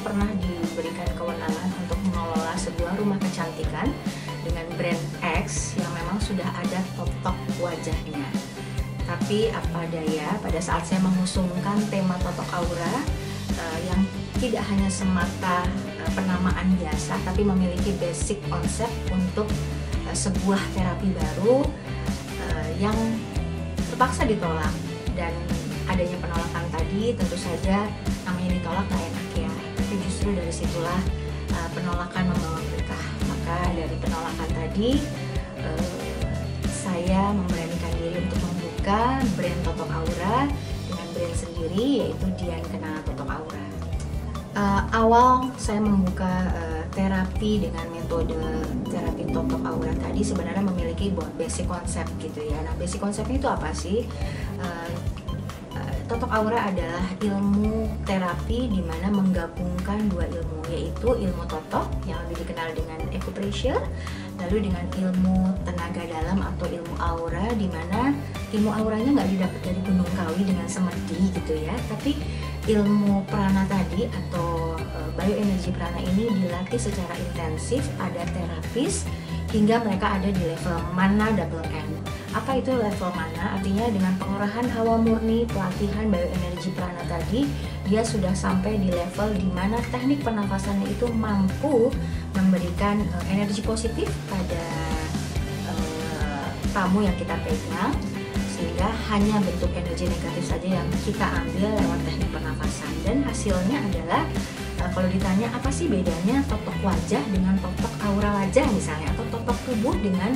pernah diberikan kewenangan untuk mengelola sebuah rumah kecantikan dengan brand X yang memang sudah ada totok wajahnya. Tapi apa daya, pada saat saya mengusungkan tema totok aura yang tidak hanya semata penamaan biasa, tapi memiliki basic konsep untuk sebuah terapi baru yang terpaksa ditolak. Dan adanya penolakan tadi tentu saja namanya ditolak gak enak ya, tapi justru dari situlah penolakan membawa berkah. Maka dari penolakan tadi saya memberanikan diri untuk membuka brand Totok Aura dengan brand sendiri, yaitu Dian Kenal Totok Aura. Awal saya membuka terapi dengan metode terapi Totok Aura tadi sebenarnya memiliki basic konsep gitu ya. Nah, basic konsepnya itu apa sih? Totok Aura adalah ilmu terapi di mana menggabungkan dua ilmu, yaitu ilmu totok yang lebih dikenal dengan acupressure, lalu dengan ilmu tenaga dalam atau ilmu aura, di mana ilmu auranya nggak didapat dari Gunung Kawi dengan semerdi gitu ya, tapi ilmu prana tadi atau bioenergi prana ini dilatih secara intensif pada terapis hingga mereka ada di level mana double N. Apa itu level mana? Artinya dengan pengerahan hawa murni, pelatihan bioenergi prana tadi, dia sudah sampai di level di mana teknik pernafasannya itu mampu memberikan energi positif pada tamu yang kita pegang, sehingga hanya bentuk energi negatif saja yang kita ambil lewat teknik pernafasan. Dan hasilnya adalah kalau ditanya apa sih bedanya totok wajah dengan totok aura wajah misalnya, atau totok tubuh dengan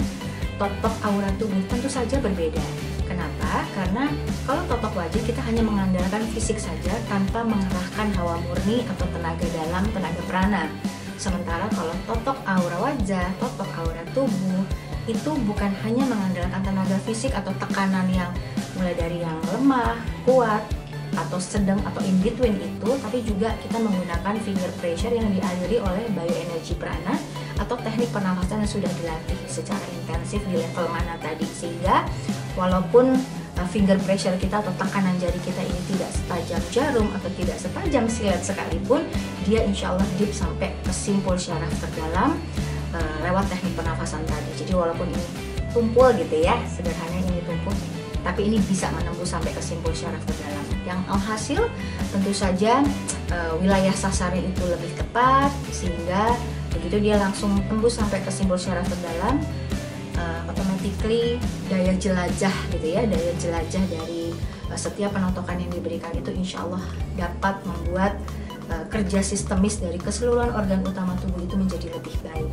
totok aura tubuh, tentu saja berbeda. Kenapa? Karena kalau totok wajah kita hanya mengandalkan fisik saja tanpa mengerahkan hawa murni atau tenaga dalam, tenaga prana. Sementara kalau totok aura wajah, totok aura tubuh itu bukan hanya mengandalkan tenaga fisik atau tekanan yang mulai dari yang lemah, kuat, atau sedang atau in between itu, tapi juga kita menggunakan finger pressure yang dialiri oleh bioenergi prana atau teknik pernafasan yang sudah dilatih secara intensif di level mana tadi, sehingga walaupun finger pressure kita atau tekanan jari kita ini tidak setajam jarum atau tidak setajam silet sekalipun, dia insya Allah deep sampai ke simpul syaraf terdalam lewat teknik pernafasan tadi. Jadi walaupun ini tumpul gitu ya, sederhananya ini tumpul, tapi ini bisa menembus sampai ke simpul syaraf terdalam. Yang alhasil tentu saja wilayah sasarnya itu lebih tepat, sehingga begitu dia langsung tembus sampai ke simpul syaraf terdalam, automatically daya jelajah gitu ya, daya jelajah dari setiap penotokan yang diberikan itu insya Allah dapat membuat kerja sistemis dari keseluruhan organ utama tubuh itu menjadi lebih baik.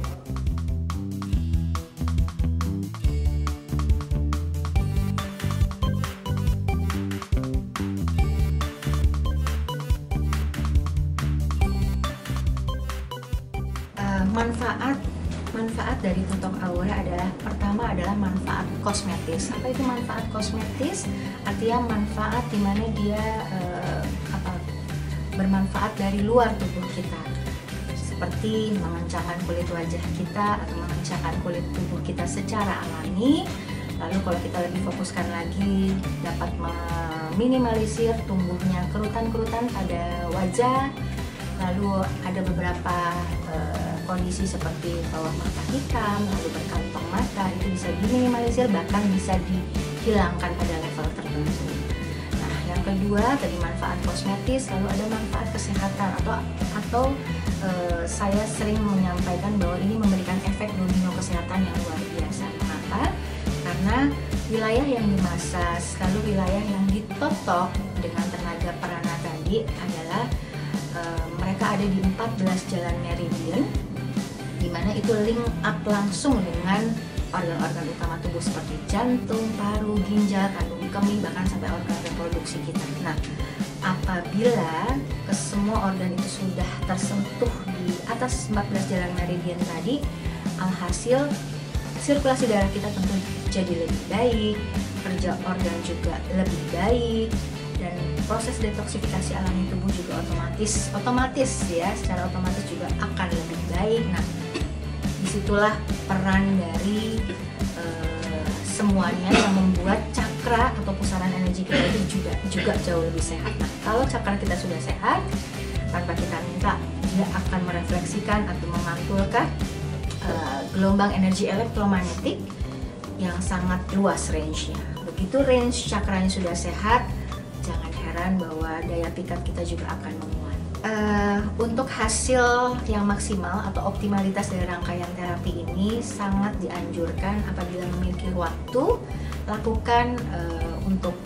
Manfaat dari totok aura adalah, pertama adalah manfaat kosmetis. Apa itu manfaat kosmetis? Artinya manfaat di mana dia bermanfaat dari luar tubuh kita, seperti mengencangkan kulit wajah kita atau mengencangkan kulit tubuh kita secara alami. Lalu kalau kita lebih fokuskan lagi, dapat meminimalisir tumbuhnya kerutan-kerutan pada wajah. Lalu ada beberapa kondisi seperti bawah mata hitam, lalu berkantong mata, itu bisa diminimalisir, bahkan bisa dihilangkan pada level tertentu. Nah, yang kedua tadi manfaat kosmetis, lalu ada manfaat kesehatan atau saya sering menyampaikan bahwa ini memberikan efek domino kesehatan yang luar biasa. Mengapa? Karena wilayah yang dimasas, lalu wilayah yang ditotok dengan tenaga prana tadi adalah mereka ada di 14 jalan meridian, di mana itu link up langsung dengan organ-organ utama tubuh seperti jantung, paru, ginjal, kandung kemih, bahkan sampai organ reproduksi kita. Nah, apabila semua organ itu sudah tersentuh di atas 14 jalan meridian tadi, alhasil sirkulasi darah kita tentu jadi lebih baik, kerja organ juga lebih baik, dan proses detoksifikasi alami tubuh juga otomatis ya, secara otomatis juga akan lebih baik. Nah, disitulah peran dari semuanya yang membuat cakra atau pusaran energi kita itu juga jauh lebih sehat. Nah, kalau cakra kita sudah sehat, tanpa kita minta dia akan merefleksikan atau memantulkan gelombang energi elektromagnetik yang sangat luas range-nya. Begitu range cakranya sudah sehat, jangan heran bahwa daya pikat kita juga akan menguat. Untuk hasil yang maksimal atau optimalitas dari rangkaian terapi ini sangat dianjurkan apabila memiliki waktu, lakukan untuk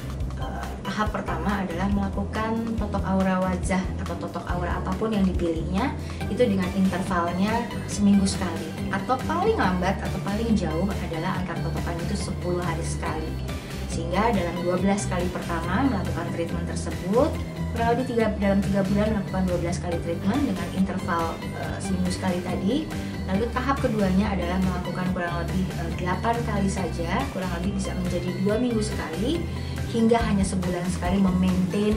tahap pertama adalah melakukan totok aura wajah atau totok aura apapun yang dipilihnya itu dengan intervalnya seminggu sekali, atau paling lambat atau paling jauh adalah antar totokan itu 10 hari sekali. Sehingga dalam 12 kali pertama melakukan treatment tersebut, kurang lebih dalam 3 bulan melakukan 12 kali treatment dengan interval seminggu sekali tadi. Lalu tahap keduanya adalah melakukan kurang lebih 8 kali saja, kurang lebih bisa menjadi 2 minggu sekali, hingga hanya sebulan sekali memaintain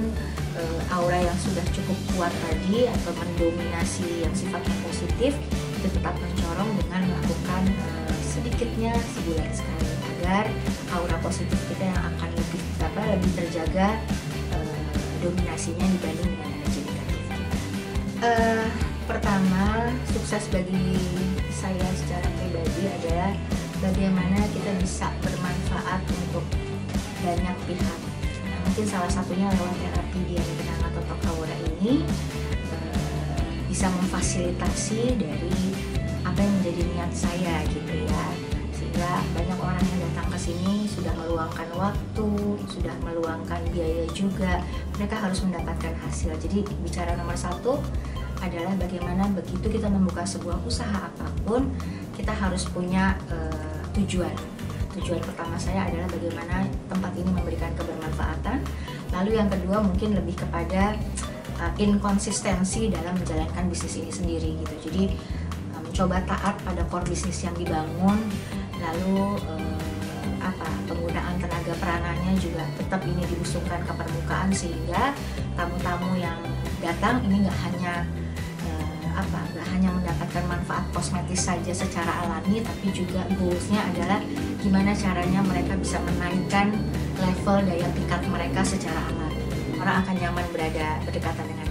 aura yang sudah cukup kuat tadi atau mendominasi yang sifatnya positif, itu tetap mencorong dengan melakukan sedikitnya sebulan sekali agar aura positif kita yang akan lebih terjaga dominasinya dibanding dengan energi negatif kita. Pertama, sukses bagi saya secara pribadi adalah bagaimana kita bisa bermanfaat untuk banyak pihak. Nah, mungkin salah satunya lewat terapi diam benang atau totok aura ini bisa memfasilitasi dari apa yang menjadi niat saya gitu ya, sehingga banyak orang yang datang ke sini sudah meluangkan waktu, sudah meluangkan biaya juga, mereka harus mendapatkan hasil. Jadi bicara nomor satu adalah bagaimana begitu kita membuka sebuah usaha apapun, kita harus punya tujuan. Tujuan pertama saya adalah bagaimana tempat ini memberikan kebermanfaatan. Lalu yang kedua mungkin lebih kepada inkonsistensi dalam menjalankan bisnis ini sendiri gitu. Jadi mencoba taat pada core bisnis yang dibangun. Lalu penggunaan tenaga peranannya juga tetap ini dibusungkan ke permukaan, sehingga tamu-tamu yang datang ini nggak hanya mendapatkan manfaat kosmetis saja secara alami, tapi juga goalsnya adalah gimana caranya mereka bisa menaikkan level daya pikat mereka secara alami. Orang akan nyaman berdekatan dengan